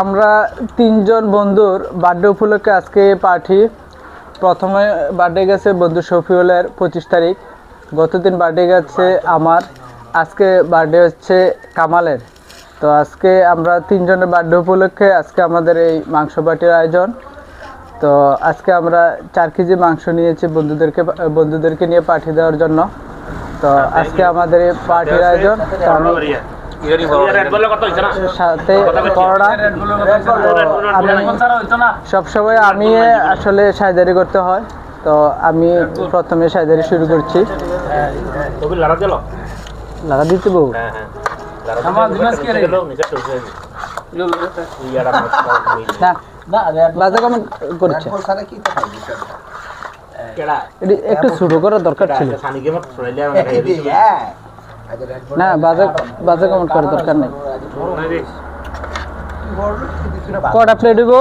আমরা তিনজন বন্ধুর বার্থডে উপলক্ষে আজকে পার্টি। প্রথমে বার্থডে গেছে বন্ধু শফিউলের 25 তারিখ, গতদিন বার্থডে গেছে আমার, আজকে বার্থডে হচ্ছে কামালের। তো আজকে আমরা তিনজনের বার্থডে উপলক্ষে আজকে আমাদের এই মাংস পার্টির আয়োজন। তো আজকে আমরা 4 কেজি মাংস নিয়েছি বন্ধুদেরকে নিয়ে পাঠিয়ে দেওয়ার জন্য। তো আজকে আমাদের এই পার্টির আয়োজন। সাথে সবসময় আমি আসলে সাইজারি করতে হয়, তো আমি প্রথমে সাইজারি শুরু করছি। লাগা দিতে বউ বাজে কমেন্ট করছে, একটু শুরু করার দরকার ছিল না, বাজে কমেন্ট করার দরকার নেই। কটা প্লেট দিব?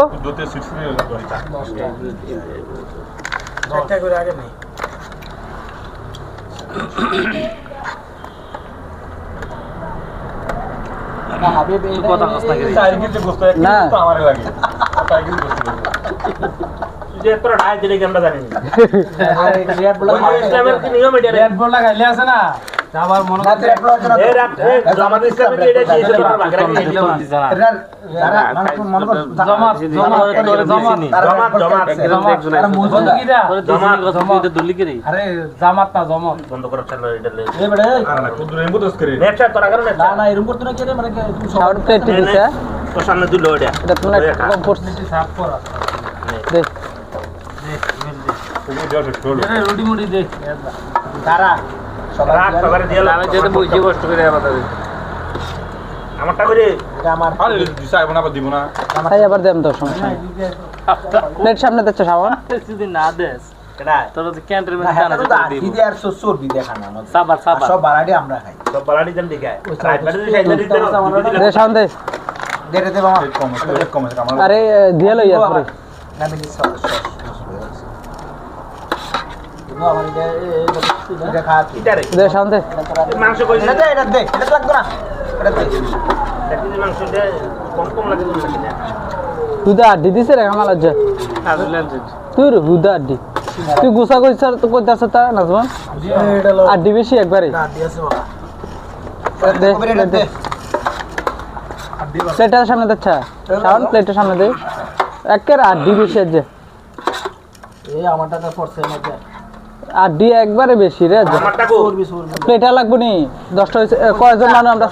সামনে দিচ্ছে সাবান না দেশ আরে দিয়ে লো হুদা আড্ডি দিছে রে আমার লজ্জা তুই হুদা আড্ডি তুই গুছা কইছ তো কইতাছ তা নাজমান আড্ডি বেশি একবারে প্লেটের সামনে দিচ্ছা সাউন্ড প্লেটের সামনে দে একের আড্ডি বেশি আছে এই আমারটা তো পড়ছে মধ্যে আড্ডি একবারে বেশি রে আমারটা কো প্লেটা লাগবো নি 10টা কয়জন মানুষ আমরা